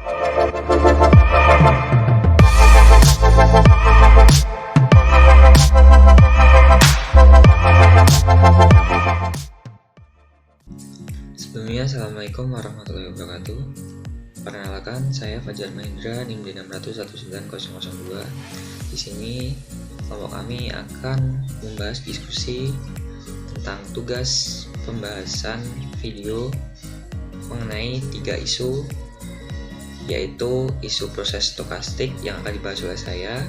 Sebelumnya, Assalamualaikum warahmatullahi wabarakatuh. Perkenalkan, saya Fajar Mahendra, NIM D6019002. Di sini kelompok kami akan membahas diskusi tentang tugas pembahasan video mengenai 3 isu, yaitu isu proses stokastik yang akan dibahas oleh saya.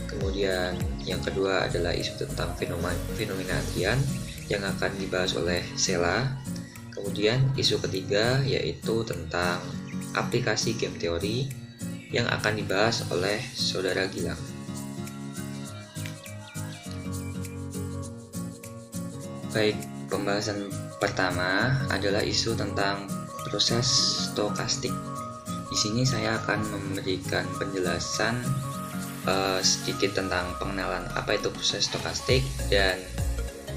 Kemudian yang kedua adalah isu tentang fenomena antrian yang akan dibahas oleh Sela. Kemudian isu ketiga yaitu tentang aplikasi game teori yang akan dibahas oleh Saudara Gilang. Baik, pembahasan pertama adalah isu tentang proses stokastik. Di sini saya akan memberikan penjelasan sedikit tentang pengenalan apa itu proses stokastik dan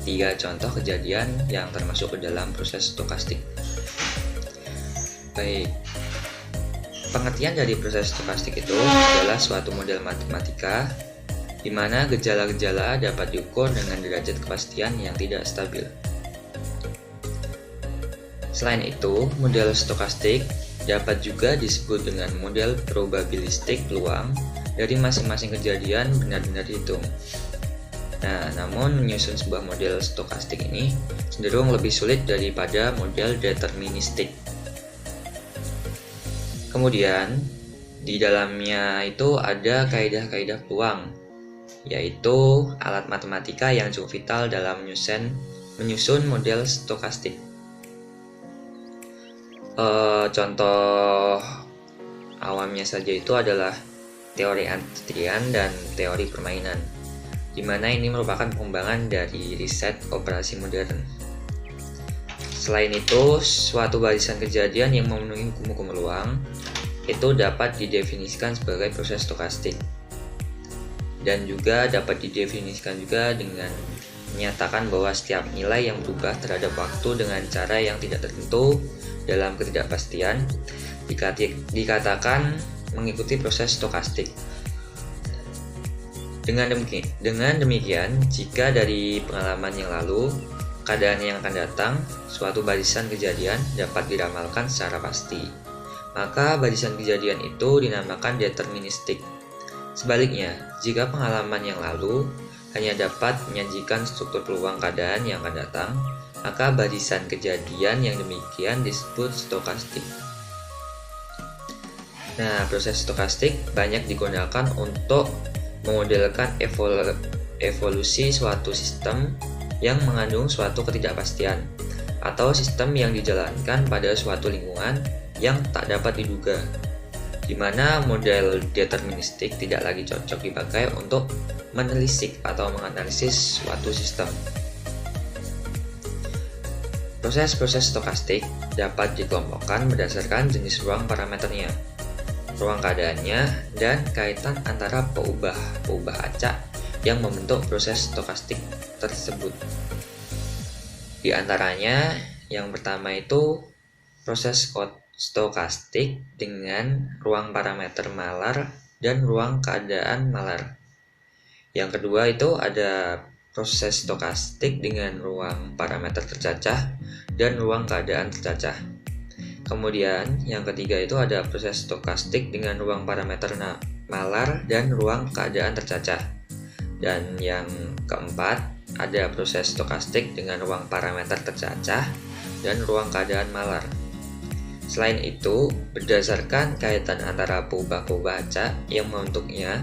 3 contoh kejadian yang termasuk ke dalam proses stokastik. Baik, pengertian dari proses stokastik itu adalah suatu model matematika di mana gejala-gejala dapat diukur dengan derajat kepastian yang tidak stabil. Selain itu, model stokastik dapat juga disebut dengan model probabilistik peluang dari masing-masing kejadian benar-benar dihitung. Nah, namun menyusun sebuah model stokastik ini cenderung lebih sulit daripada model deterministik. Kemudian, di dalamnya itu ada kaidah-kaidah peluang, yaitu alat matematika yang cukup vital dalam menyusun model stokastik. Contoh awamnya saja itu adalah teori antrian dan teori permainan, di mana ini merupakan pengembangan dari riset operasi modern. Selain itu, suatu barisan kejadian yang memenuhi hukum-hukum peluang itu dapat didefinisikan sebagai proses stokastik, dan juga dapat didefinisikan juga dengan menyatakan bahwa setiap nilai yang berubah terhadap waktu dengan cara yang tidak tertentu dalam ketidakpastian dikatakan mengikuti proses stokastik. Dengan demikian, jika dari pengalaman yang lalu, keadaan yang akan datang, suatu barisan kejadian dapat diramalkan secara pasti, maka barisan kejadian itu dinamakan deterministik. Sebaliknya, jika pengalaman yang lalu hanya dapat menyajikan struktur peluang keadaan yang akan datang, maka barisan kejadian yang demikian disebut stokastik. Nah, proses stokastik banyak digunakan untuk memodelkan evolusi suatu sistem yang mengandung suatu ketidakpastian atau sistem yang dijalankan pada suatu lingkungan yang tak dapat diduga, di mana model deterministik tidak lagi cocok dipakai untuk menelisik atau menganalisis suatu sistem. Proses-proses stokastik dapat dikelompokkan berdasarkan jenis ruang parameternya, ruang keadaannya, dan kaitan antara peubah acak yang membentuk proses stokastik tersebut. Di antaranya, yang pertama itu proses stokastik dengan ruang parameter malar dan ruang keadaan malar. Yang kedua itu ada proses stokastik dengan ruang parameter tercacah dan ruang keadaan tercacah. Kemudian yang ketiga itu ada proses stokastik dengan ruang parameter malar dan ruang keadaan tercacah. Dan yang keempat ada proses stokastik dengan ruang parameter tercacah dan ruang keadaan malar. Selain itu, berdasarkan kaitan antara peubah acak yang membentuknya,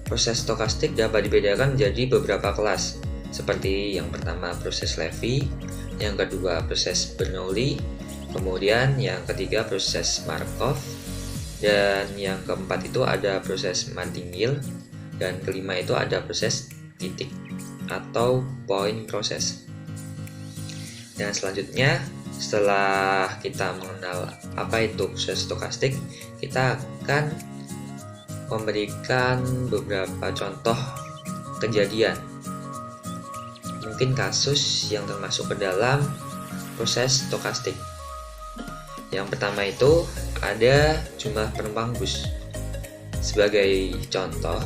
proses stokastik dapat dibedakan menjadi beberapa kelas, seperti yang pertama proses Levy, yang kedua proses Bernoulli, kemudian yang ketiga proses Markov, dan yang keempat itu ada proses Martingale, dan kelima itu ada proses titik atau point proses. Dan selanjutnya, setelah kita mengenal apa itu proses stokastik, kita akan memberikan beberapa contoh kejadian, mungkin kasus yang termasuk ke dalam proses stokastik. Yang pertama itu ada jumlah penumpang bus. Sebagai contoh,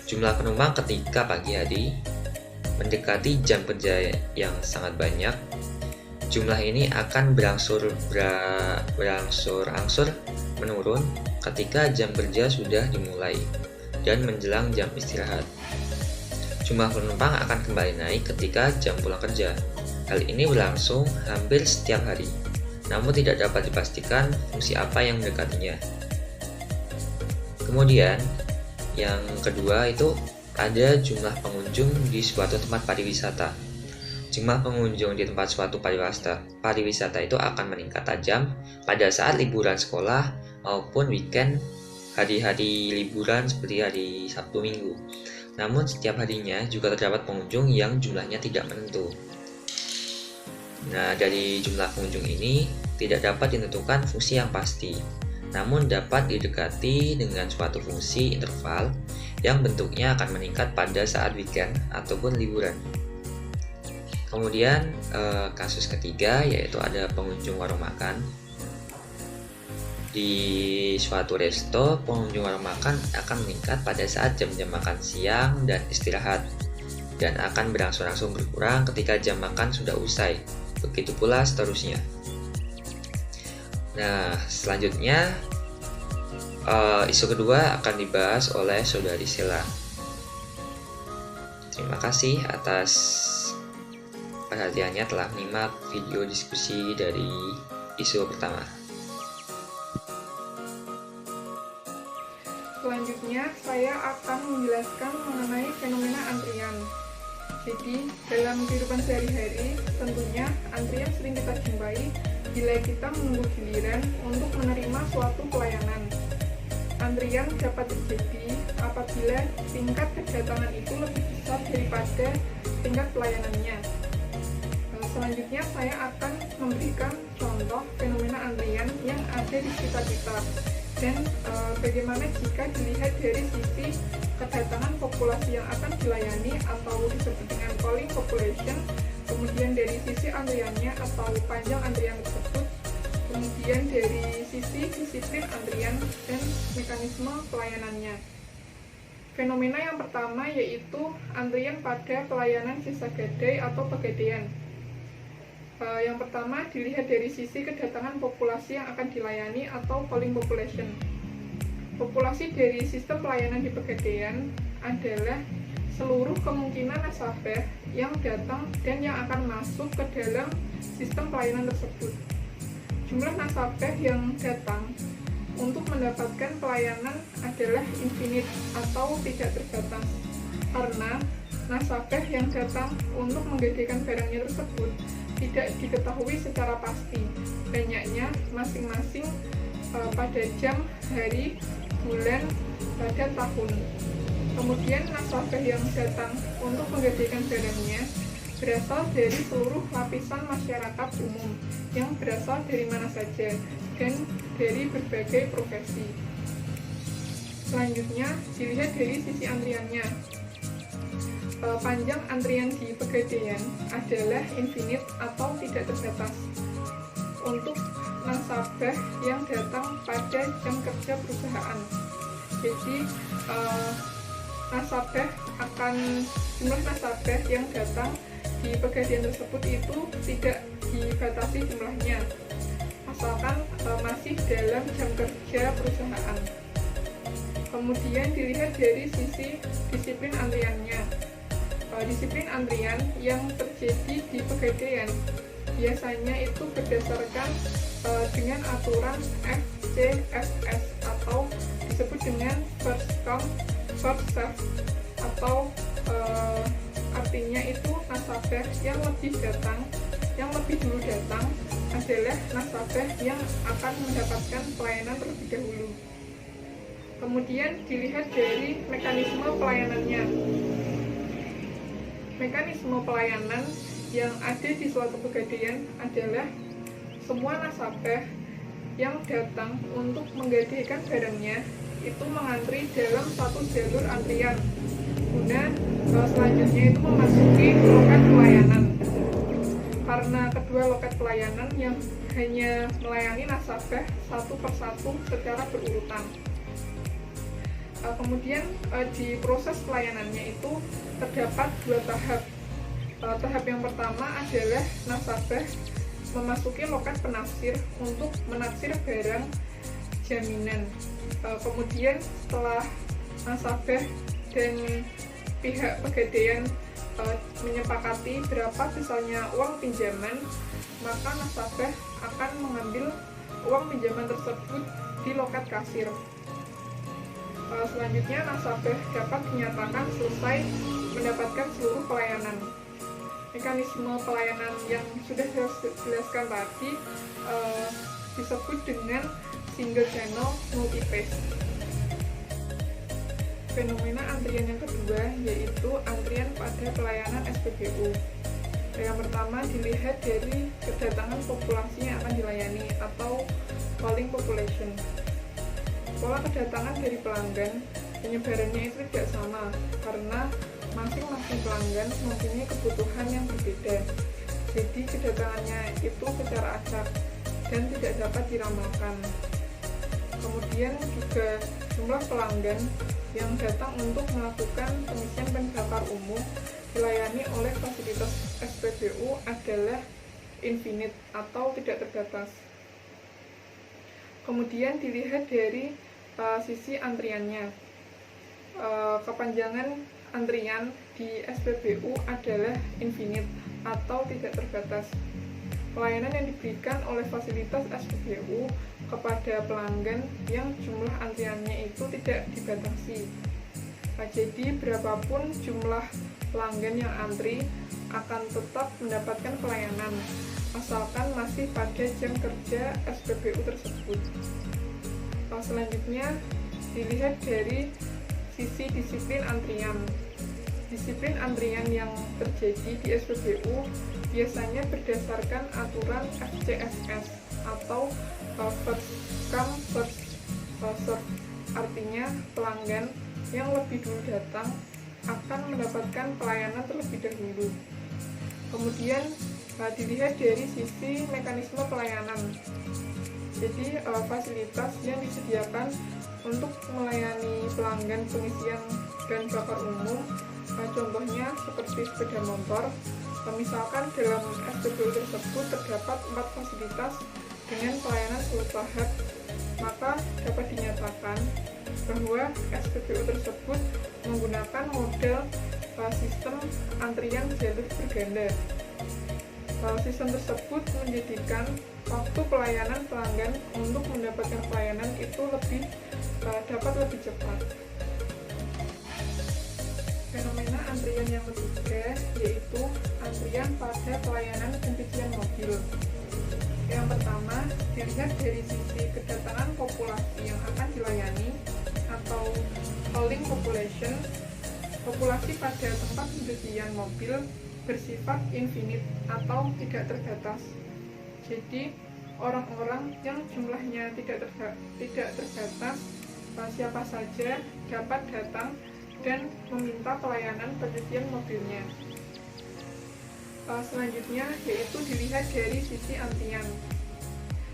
jumlah penumpang ketika pagi hari mendekati jam kerja yang sangat banyak, jumlah ini akan berangsur-angsur menurun ketika jam kerja sudah dimulai dan menjelang jam istirahat. Jumlah penumpang akan kembali naik ketika jam pulang kerja. Hal ini berlangsung hampir setiap hari, namun tidak dapat dipastikan fungsi apa yang mendekatinya. Kemudian, yang kedua itu ada jumlah pengunjung di suatu tempat pariwisata. Jumlah pengunjung di tempat suatu pariwisata itu akan meningkat tajam pada saat liburan sekolah maupun weekend, hari-hari liburan seperti hari Sabtu Minggu. Namun setiap harinya juga terdapat pengunjung yang jumlahnya tidak menentu. Nah, dari jumlah pengunjung ini tidak dapat ditentukan fungsi yang pasti, namun dapat didekati dengan suatu fungsi interval yang bentuknya akan meningkat pada saat weekend ataupun liburan. Kemudian kasus ketiga yaitu ada pengunjung warung makan. Di suatu resto, pengunjung warung makan akan meningkat pada saat jam-jam makan siang dan istirahat, dan akan berangsur-angsur berkurang ketika jam makan sudah usai. Begitu pula seterusnya. Nah, selanjutnya isu kedua akan dibahas oleh Saudari Sheila. Terima kasih atas perhatiannya telah menyimak video diskusi dari isu pertama. Selanjutnya, saya akan menjelaskan mengenai fenomena antrian. Jadi, dalam kehidupan sehari-hari, tentunya antrian sering kita jumpai bila kita menunggu giliran untuk menerima suatu pelayanan. Antrian dapat terjadi apabila tingkat kedatangan itu lebih besar daripada tingkat pelayanannya. Selanjutnya, saya akan memberikan contoh fenomena antrian yang ada di sekitar kita. Dan bagaimana jika dilihat dari sisi kedatangan populasi yang akan dilayani atau disebut dengan calling population, kemudian dari sisi antriannya atau panjang antrian tersebut, kemudian dari sisi disiplin antrian dan mekanisme pelayanannya. Fenomena yang pertama yaitu antrian pada pelayanan sisa gadai atau pegadaian. Yang pertama dilihat dari sisi kedatangan populasi yang akan dilayani atau calling population. Populasi dari sistem pelayanan di pegadaian adalah seluruh kemungkinan nasabah yang datang dan yang akan masuk ke dalam sistem pelayanan tersebut. Jumlah nasabah yang datang untuk mendapatkan pelayanan adalah infinite atau tidak terbatas, karena nasabah yang datang untuk menggadaikan barangnya tersebut tidak diketahui secara pasti banyaknya masing-masing pada jam, hari, bulan, pada tahun. Kemudian nasabah yang datang untuk menggadaikan barangnya berasal dari seluruh lapisan masyarakat umum yang berasal dari mana saja dan dari berbagai profesi. Selanjutnya dilihat dari sisi antriannya. Panjang antrian di pegadaian adalah infinite atau tidak terbatas untuk nasabah yang datang pada jam kerja perusahaan. Jadi jumlah nasabah yang datang di pegadaian tersebut itu tidak dibatasi jumlahnya, asalkan masih dalam jam kerja perusahaan. Kemudian dilihat dari sisi disiplin antriannya. Disiplin antrian yang terjadi di pegadaian biasanya itu berdasarkan dengan aturan FCFS atau disebut dengan first come first serve, atau artinya itu nasabah yang lebih dulu datang adalah nasabah yang akan mendapatkan pelayanan terlebih dahulu. Kemudian dilihat dari mekanisme pelayanannya. Mekanisme pelayanan yang ada di suatu pegadaian adalah semua nasabah yang datang untuk menggadaikan barangnya itu mengantri dalam satu jalur antrian guna selanjutnya itu memasuki loket pelayanan. Karena kedua loket pelayanan yang hanya melayani nasabah satu persatu secara berurutan. Kemudian di proses pelayanannya itu terdapat 2 tahap. Tahap yang pertama adalah nasabah memasuki loket penafsir untuk menaksir barang jaminan. Kemudian setelah nasabah dan pihak pegadaian menyepakati berapa misalnya uang pinjaman, maka nasabah akan mengambil uang pinjaman tersebut di loket kasir. Selanjutnya nasabah dapat dinyatakan selesai mendapatkan seluruh pelayanan. Mekanisme pelayanan yang sudah saya jelaskan tadi disebut dengan single channel multi-phase. Fenomena antrian yang kedua yaitu antrian pada pelayanan SPBU. Yang pertama dilihat dari kedatangan populasi yang akan dilayani atau calling population. Pola kedatangan dari pelanggan, penyebarannya itu tidak sama karena masing-masing pelanggan mempunyai kebutuhan yang berbeda. Jadi kedatangannya itu secara acak dan tidak dapat diramalkan. Kemudian juga jumlah pelanggan yang datang untuk melakukan pengisian bahan bakar umum dilayani oleh fasilitas SPBU adalah infinite atau tidak terbatas. Kemudian dilihat dari sisi antriannya. Kepanjangan antrian di SPBU adalah infinite atau tidak terbatas. Pelayanan yang diberikan oleh fasilitas SPBU kepada pelanggan yang jumlah antriannya itu tidak dibatasi. Jadi berapapun jumlah pelanggan yang antri akan tetap mendapatkan pelayanan asalkan masih pada jam kerja SPBU tersebut. Selanjutnya dilihat dari sisi disiplin antrian. Disiplin antrian yang terjadi di SPBU biasanya berdasarkan aturan FCFS atau first come first serve. Artinya pelanggan yang lebih dulu datang akan mendapatkan pelayanan terlebih dahulu. Kemudian dilihat dari sisi mekanisme pelayanan. Jadi fasilitas yang disediakan untuk melayani pelanggan pengisian bahan bakar umum, contohnya seperti sepeda motor. Misalkan dalam SPBU tersebut terdapat 4 fasilitas dengan pelayanan tahap, maka dapat dinyatakan bahwa SPBU tersebut menggunakan model sistem antrian jalur berganda. Sistem tersebut menjadikan waktu pelayanan pelanggan untuk mendapatkan pelayanan itu dapat lebih cepat. Fenomena antrian yang ketiga yaitu antrian pada pelayanan pencucian mobil. Yang pertama dilihat dari sisi kedatangan populasi yang akan dilayani atau calling population. Populasi pada tempat pencucian mobil bersifat infinite atau tidak terbatas. Jadi orang-orang yang jumlahnya tidak terbatas, siapa saja dapat datang dan meminta pelayanan pencucian mobilnya. Selanjutnya yaitu dilihat dari sisi antrian.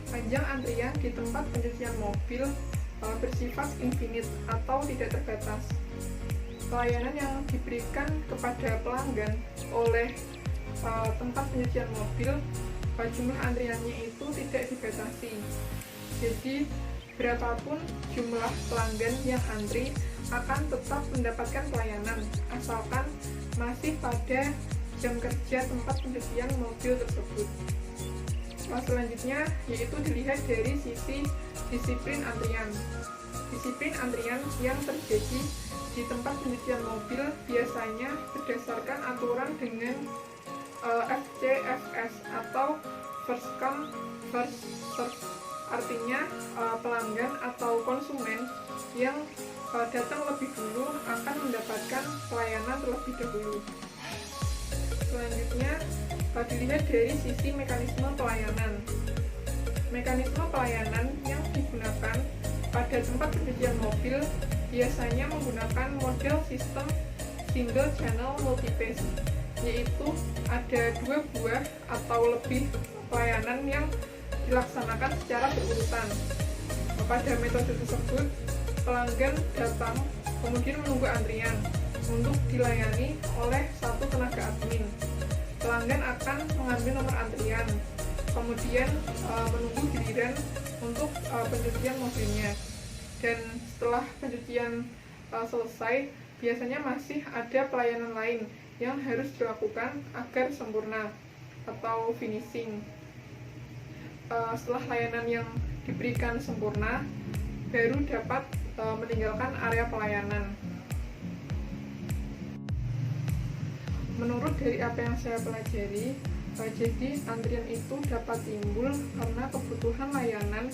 Panjang antrian di tempat pencucian mobil bersifat infinite atau tidak terbatas. Pelayanan yang diberikan kepada pelanggan oleh tempat pencucian mobil, jumlah antriannya itu tidak dibatasi. Jadi berapapun jumlah pelanggan yang antri akan tetap mendapatkan pelayanan asalkan masih pada jam kerja tempat pencucian mobil tersebut. Selanjutnya yaitu dilihat dari sisi disiplin antrian. Disiplin antrian yang terjadi di tempat pencucian mobil biasanya berdasarkan aturan dengan FCFS atau first come first serve. Artinya pelanggan atau konsumen yang datang lebih dulu akan mendapatkan pelayanan terlebih dahulu. Selanjutnya dilihat dari sisi mekanisme pelayanan. Mekanisme pelayanan yang digunakan pada tempat pencucian mobil biasanya menggunakan model sistem single channel multi-phase, yaitu ada 2 buah atau lebih pelayanan yang dilaksanakan secara berurutan. Pada metode tersebut, pelanggan datang kemudian menunggu antrian untuk dilayani oleh satu tenaga admin. Pelanggan akan mengambil nomor antrian, kemudian menunggu giliran untuk pencucian mobilnya. Dan setelah pencucian selesai, biasanya masih ada pelayanan lain yang harus dilakukan agar sempurna atau finishing. Setelah layanan yang diberikan sempurna, baru dapat meninggalkan area pelayanan. Menurut dari apa yang saya pelajari, jadi antrian itu dapat timbul karena kebutuhan layanan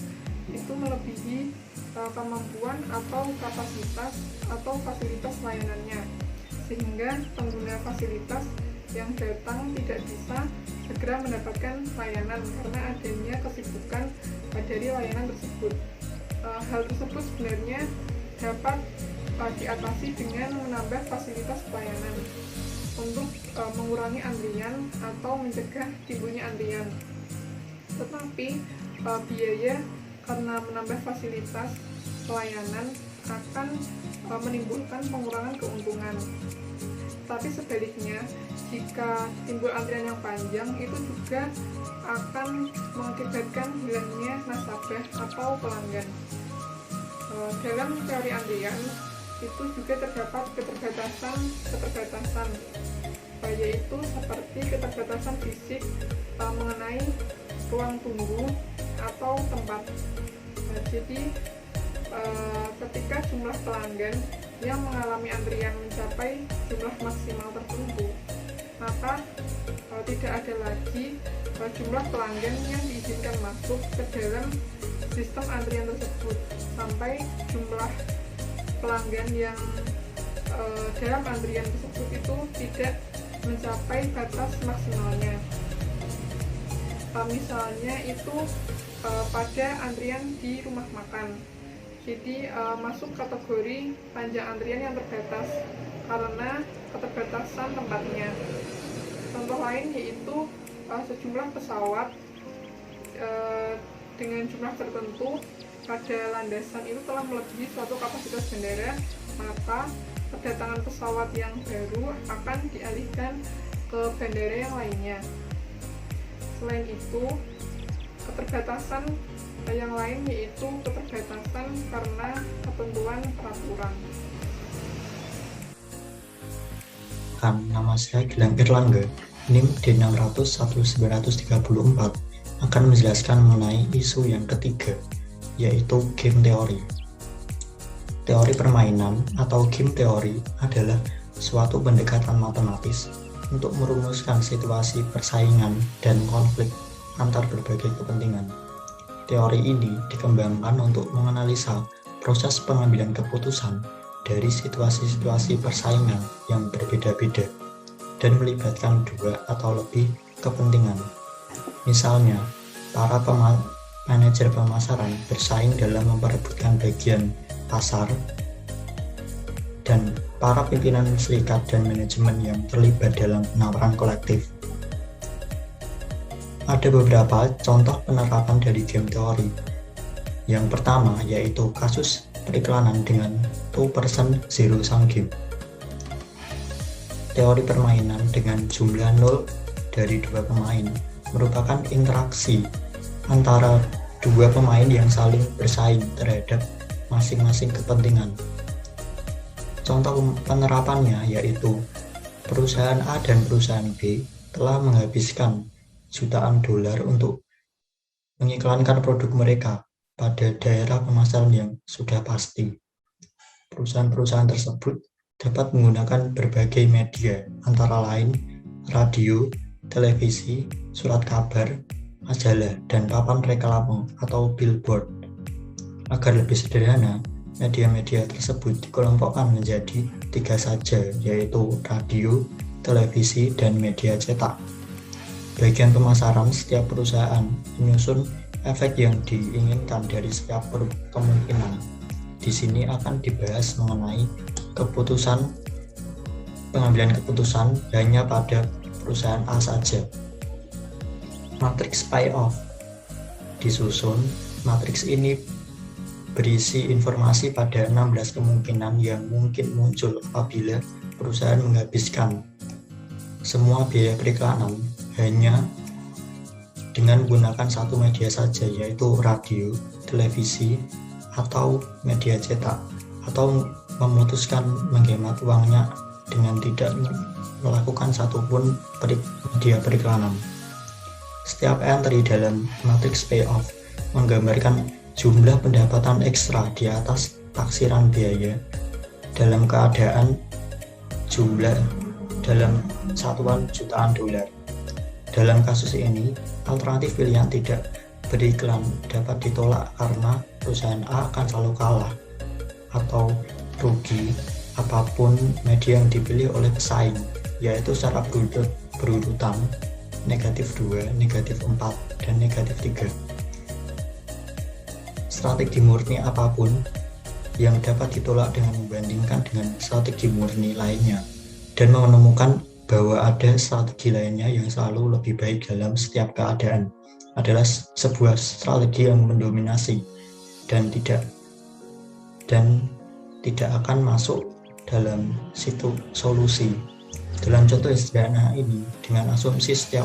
itu melebihi kemampuan atau kapasitas atau fasilitas layanannya, sehingga pengguna fasilitas yang datang tidak bisa segera mendapatkan layanan karena adanya kesibukan dari layanan tersebut. Hal tersebut sebenarnya dapat diatasi dengan menambah fasilitas pelayanan untuk mengurangi antrian atau mencegah timbulnya antrian. Tetapi biaya karena menambah fasilitas pelayanan akan menimbulkan pengurangan keuntungan. Tapi sebaliknya, jika timbul antrian yang panjang, itu juga akan mengakibatkan hilangnya nasabah atau pelanggan. Dalam teori antrian, itu juga terdapat keterbatasan, yaitu seperti keterbatasan fisik mengenai ruang tunggu atau tempat. Jadi ketika jumlah pelanggan yang mengalami antrian mencapai jumlah maksimal tertentu, maka tidak ada lagi jumlah pelanggan yang diizinkan masuk ke dalam sistem antrian tersebut sampai jumlah pelanggan yang dalam antrian tersebut itu tidak mencapai batas maksimalnya. Misalnya itu pada antrian di rumah makan, jadi masuk kategori panjang antrian yang terbatas karena keterbatasan tempatnya. Contoh lain yaitu sejumlah pesawat dengan jumlah tertentu pada landasan itu telah melebihi suatu kapasitas bandara, maka kedatangan pesawat yang baru akan dialihkan ke bandara yang lainnya. Selain itu, keterbatasan yang lain yaitu keterbatasan karena ketentuan peraturan. Nama saya Gilang Erlangga, NIM D6001934, akan menjelaskan mengenai isu yang ketiga, yaitu game teori. Teori permainan atau game teori adalah suatu pendekatan matematis untuk merumuskan situasi persaingan dan konflik antar berbagai kepentingan. Teori ini dikembangkan untuk menganalisa proses pengambilan keputusan dari situasi-situasi persaingan yang berbeda-beda dan melibatkan dua atau lebih kepentingan. Misalnya, para manajer pemasaran bersaing dalam memperebutkan bagian pasar, dan para pimpinan serikat dan manajemen yang terlibat dalam penawaran kolektif. Ada beberapa contoh penerapan dari game teori. Yang pertama yaitu kasus periklanan dengan two-person zero-sum game. Teori permainan dengan jumlah 0 dari dua pemain merupakan interaksi antara dua pemain yang saling bersaing terhadap masing-masing kepentingan. Contoh penerapannya yaitu perusahaan A dan perusahaan B telah menghabiskan jutaan dolar untuk mengiklankan produk mereka pada daerah pemasaran yang sudah pasti. Perusahaan-perusahaan tersebut dapat menggunakan berbagai media, antara lain radio, televisi, surat kabar, majalah, dan papan reklame atau billboard. Agar lebih sederhana, media-media tersebut dikelompokkan menjadi 3 saja, yaitu radio, televisi, dan media cetak. Bagian pemasaran setiap perusahaan menyusun efek yang diinginkan dari setiap kemungkinan. Di sini akan dibahas mengenai pengambilan keputusan hanya pada perusahaan A saja. Matrix payoff. disusun. Matriks ini berisi informasi pada 16 kemungkinan yang mungkin muncul apabila perusahaan menghabiskan semua biaya periklanan hanya dengan menggunakan satu media saja, yaitu radio, televisi, atau media cetak, atau memutuskan menghemat uangnya dengan tidak melakukan satupun media periklanan. Setiap entry dalam matriks payoff menggambarkan jumlah pendapatan ekstra di atas taksiran biaya dalam keadaan jumlah dalam satuan jutaan dolar. Dalam kasus ini, alternatif pilihan tidak beriklan dapat ditolak karena perusahaan A akan selalu kalah atau rugi apapun media yang dipilih oleh pesaing, yaitu secara berurutan negatif 2, negatif 4, dan negatif 3. Strategi murni apapun yang dapat ditolak dengan membandingkan dengan strategi murni lainnya dan menemukan bahwa ada strategi lainnya yang selalu lebih baik dalam setiap keadaan adalah sebuah strategi yang mendominasi dan tidak akan masuk dalam situ solusi. Dalam contoh sederhana ini, dengan asumsi setiap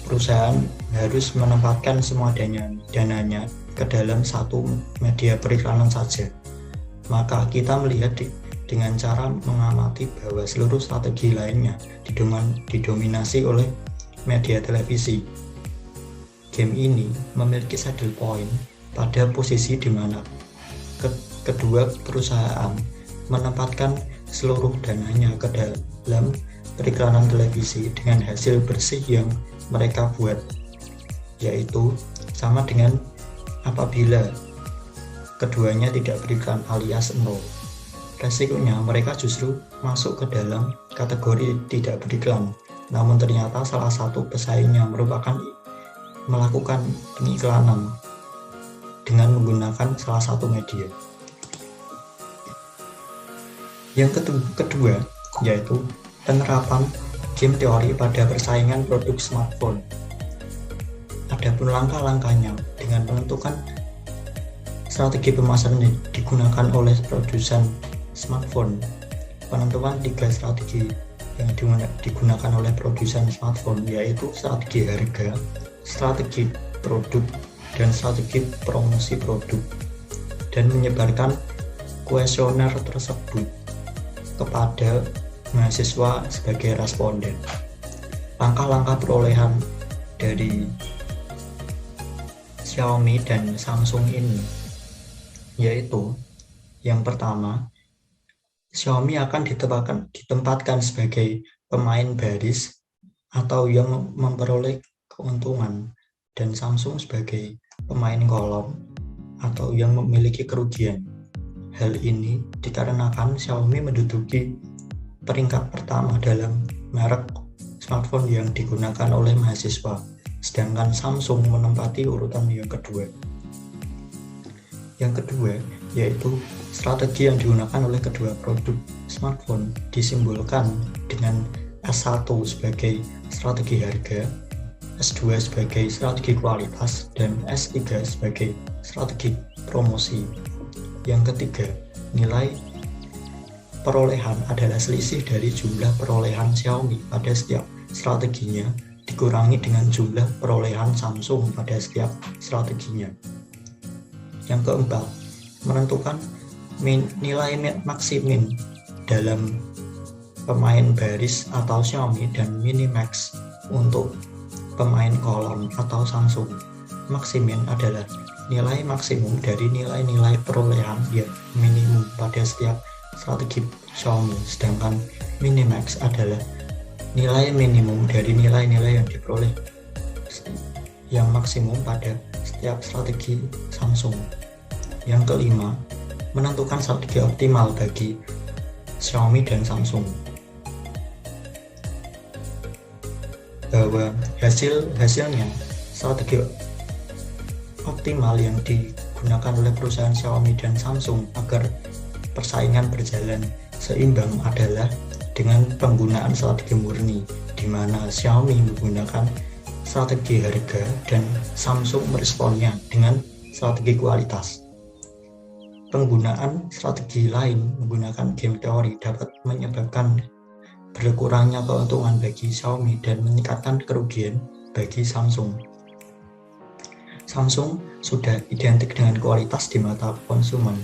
perusahaan harus menempatkan semua dananya ke dalam satu media periklanan saja, maka kita melihat dengan cara mengamati bahwa seluruh strategi lainnya didominasi oleh media televisi. Game ini memiliki saddle point pada posisi di mana kedua perusahaan menempatkan seluruh dananya ke dalam periklanan televisi dengan hasil bersih yang mereka buat, yaitu sama dengan apabila keduanya tidak beriklan alias 0. Resikonya mereka justru masuk ke dalam kategori tidak beriklan, namun ternyata salah satu pesaingnya melakukan pengiklanan dengan menggunakan salah satu media. Yang kedua yaitu penerapan game teori pada persaingan produk smartphone. Adapun langkah-langkahnya dengan menentukan strategi pemasaran yang digunakan oleh produsen smartphone. Penentuan 3 strategi yang digunakan oleh produsen smartphone yaitu strategi harga, strategi produk, dan strategi promosi produk, dan menyebarkan kuesioner tersebut kepada mahasiswa sebagai responden. Langkah-langkah perolehan dari Xiaomi dan Samsung ini yaitu yang pertama, Xiaomi akan ditempatkan sebagai pemain baris atau yang memperoleh keuntungan, dan Samsung sebagai pemain kolom atau yang memiliki kerugian. Hal ini dikarenakan Xiaomi menduduki peringkat pertama dalam merek smartphone yang digunakan oleh mahasiswa, sedangkan Samsung menempati urutan yang kedua. Yang kedua yaitu strategi yang digunakan oleh kedua produk smartphone disimbolkan dengan S1 sebagai strategi harga, S2 sebagai strategi kualitas, dan S3 sebagai strategi promosi. Yang ketiga, nilai perolehan adalah selisih dari jumlah perolehan Xiaomi pada setiap strateginya dikurangi dengan jumlah perolehan Samsung pada setiap strateginya. Yang keempat, menentukan nilai maksimin dalam pemain baris atau Xiaomi dan minimax untuk pemain kolom atau Samsung. Maksimin adalah nilai maksimum dari nilai-nilai perolehan yang minimum pada setiap strategi Xiaomi, sedangkan minimax adalah nilai minimum dari nilai-nilai yang diperoleh yang maksimum pada setiap strategi Samsung. Yang kelima, menentukan strategi optimal bagi Xiaomi dan Samsung. Bahwa hasilnya strategi optimal yang digunakan oleh perusahaan Xiaomi dan Samsung agar persaingan berjalan seimbang adalah dengan penggunaan strategi murni, di mana Xiaomi menggunakan strategi harga, dan Samsung meresponnya dengan strategi kualitas. Penggunaan strategi lain menggunakan game teori dapat menyebabkan berkurangnya keuntungan bagi Xiaomi dan meningkatkan kerugian bagi Samsung. Samsung sudah identik dengan kualitas di mata konsumen.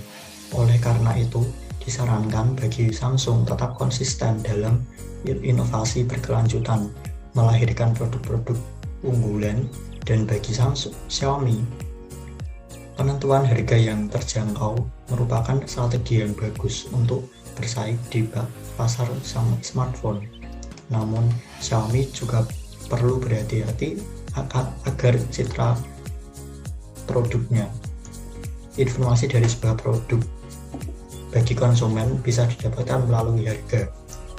Oleh karena itu, disarankan bagi Samsung tetap konsisten dalam inovasi berkelanjutan, melahirkan produk-produk unggulan, dan bagi Xiaomi, penentuan harga yang terjangkau merupakan strategi yang bagus untuk bersaing di pasar smartphone. Namun, Xiaomi juga perlu berhati-hati agar citra produknya. Informasi dari sebuah produk bagi konsumen bisa didapatkan melalui harga.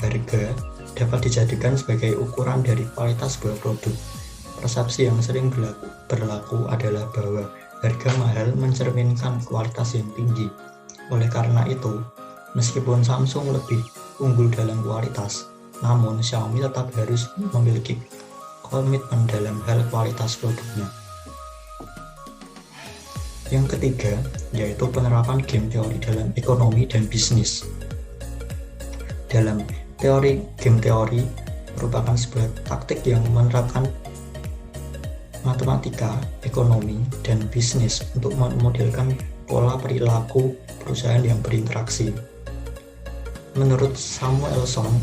Harga dapat dijadikan sebagai ukuran dari kualitas sebuah produk. Persepsi yang sering berlaku adalah bahwa harga mahal mencerminkan kualitas yang tinggi. Oleh karena itu, meskipun Samsung lebih unggul dalam kualitas, namun Xiaomi tetap harus memiliki komitmen dalam hal kualitas produknya. Yang ketiga, yaitu penerapan game teori dalam ekonomi dan bisnis. Dalam teori, game teori merupakan sebuah taktik yang menerapkan matematika, ekonomi, dan bisnis untuk memodelkan pola perilaku perusahaan yang berinteraksi. Menurut Samuelson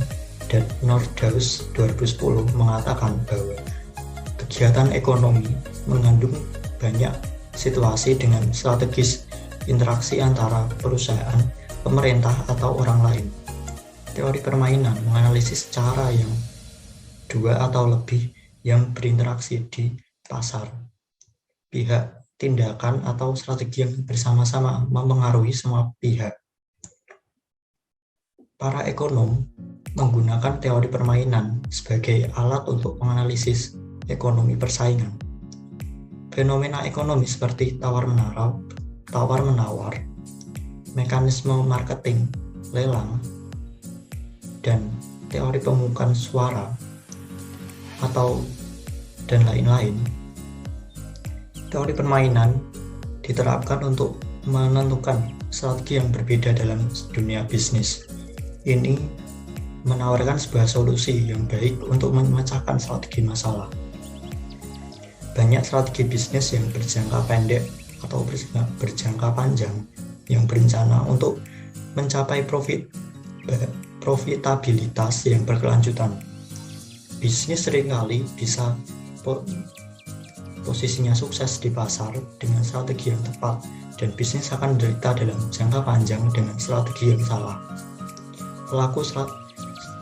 dan Nordhaus 2010 mengatakan bahwa kegiatan ekonomi mengandung banyak situasi dengan strategis interaksi antara perusahaan, pemerintah, atau orang lain. Teori permainan menganalisis cara yang dua atau lebih yang berinteraksi di pasar. Pihak, tindakan, atau strategi yang bersama-sama mempengaruhi semua pihak. Para ekonom menggunakan teori permainan sebagai alat untuk menganalisis ekonomi persaingan. Fenomena ekonomi seperti tawar-menawar, mekanisme marketing, lelang, dan teori pemukan suara dan lain-lain. Teori permainan diterapkan untuk menentukan strategi yang berbeda dalam dunia bisnis. Ini menawarkan sebuah solusi yang baik untuk memecahkan strategi masalah. Banyak strategi bisnis yang berjangka pendek atau berjangka panjang yang berencana untuk mencapai profitabilitas yang berkelanjutan. Bisnis seringkali bisa posisinya sukses di pasar dengan strategi yang tepat, dan bisnis akan menderita dalam jangka panjang dengan strategi yang salah.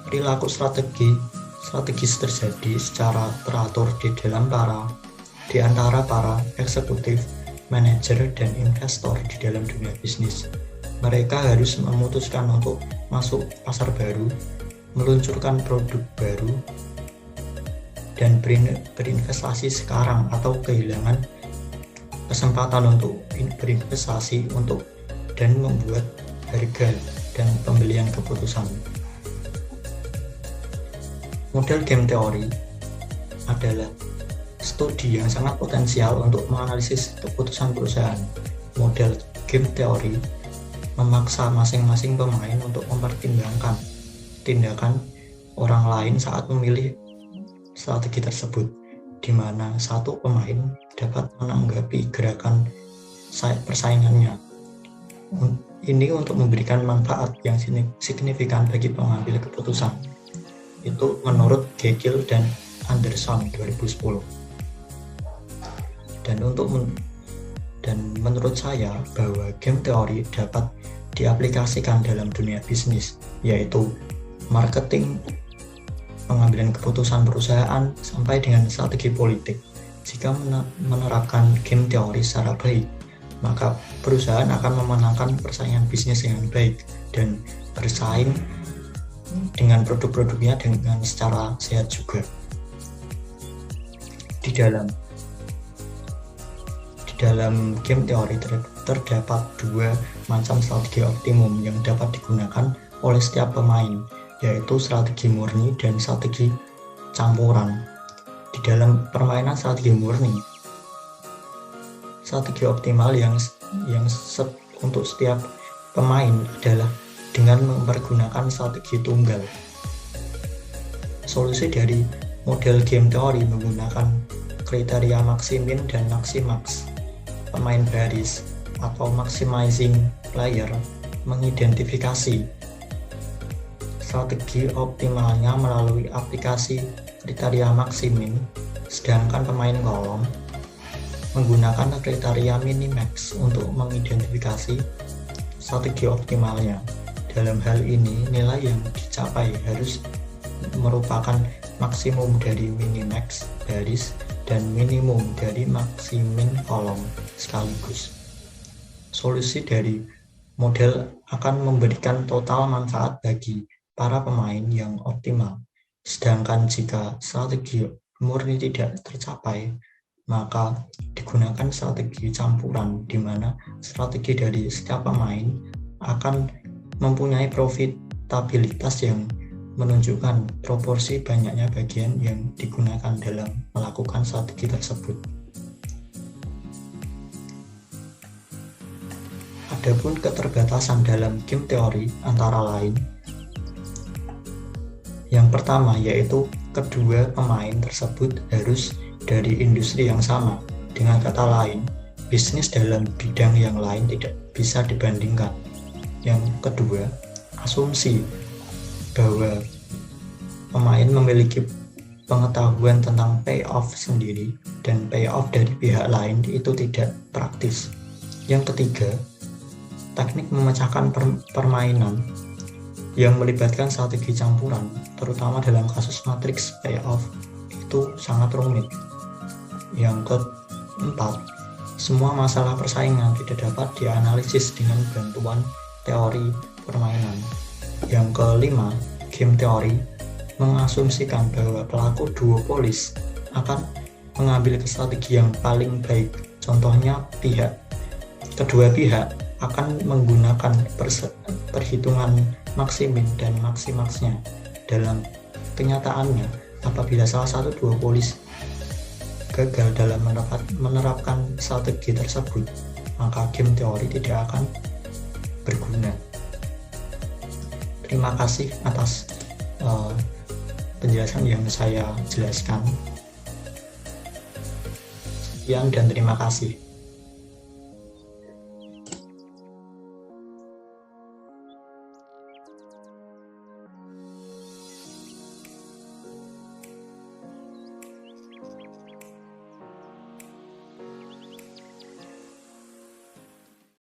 Perilaku strategis terjadi secara teratur di antara para eksekutif, manajer, dan investor di dalam dunia bisnis. Mereka harus memutuskan untuk masuk pasar baru, meluncurkan produk baru, dan berinvestasi sekarang atau kehilangan kesempatan untuk berinvestasi dan membuat harga dan pembelian keputusan. Model game teori adalah studi yang sangat potensial untuk menganalisis keputusan perusahaan. Model game teori memaksa masing-masing pemain untuk mempertimbangkan tindakan orang lain saat memilih strategi tersebut, di mana satu pemain dapat menanggapi gerakan persaingannya. Ini untuk memberikan manfaat yang signifikan bagi pengambil keputusan. Itu menurut Gagel dan Anderson 2010. Dan menurut saya bahwa game teori dapat diaplikasikan dalam dunia bisnis, yaitu marketing, pengambilan keputusan perusahaan, sampai dengan strategi politik. Jika menerapkan game teori secara baik, maka perusahaan akan memenangkan persaingan bisnis dengan baik dan bersaing dengan produk-produknya dengan secara sehat juga. Di dalam game teori terdapat dua macam strategi optimum yang dapat digunakan oleh setiap pemain, yaitu strategi murni dan strategi campuran. Di dalam permainan strategi murni. Strategi optimal yang untuk setiap pemain adalah dengan mempergunakan strategi tunggal. Solusi dari model game teori menggunakan kriteria maksimin dan maksimax. Pemain baris atau maximizing player mengidentifikasi strategi optimalnya melalui aplikasi kriteria maksimin, sedangkan pemain kolom menggunakan kriteria minimax untuk mengidentifikasi strategi optimalnya. Dalam hal ini, nilai yang dicapai harus merupakan maksimum dari minimax baris dan minimum dari maksimin kolom sekaligus. Solusi dari model akan memberikan total manfaat bagi para pemain yang optimal. Sedangkan jika strategi murni tidak tercapai, maka digunakan strategi campuran di mana strategi dari setiap pemain akan mempunyai profitabilitas yang menunjukkan proporsi banyaknya bagian yang digunakan dalam melakukan strategi tersebut. Adapun keterbatasan dalam game teori antara lain, yang pertama yaitu kedua pemain tersebut harus dari industri yang sama. Dengan kata lain, bisnis dalam bidang yang lain tidak bisa dibandingkan. Yang kedua, asumsi bahwa pemain memiliki pengetahuan tentang payoff sendiri dan payoff dari pihak lain itu tidak praktis. Yang ketiga, teknik memecahkan permainan yang melibatkan strategi campuran, terutama dalam kasus matriks payoff, itu sangat rumit. Yang keempat, semua masalah persaingan tidak dapat dianalisis dengan bantuan teori permainan. Yang kelima, game teori mengasumsikan bahwa pelaku duopolis akan mengambil strategi yang paling baik. Contohnya, kedua pihak akan menggunakan perhitungan maksimin dan maksimaxnya. Dalam kenyataannya, apabila salah satu duopolis gagal dalam menerapkan strategi tersebut, maka game teori tidak akan berguna. Terima kasih atas penjelasan yang saya jelaskan. Sekian dan terima kasih.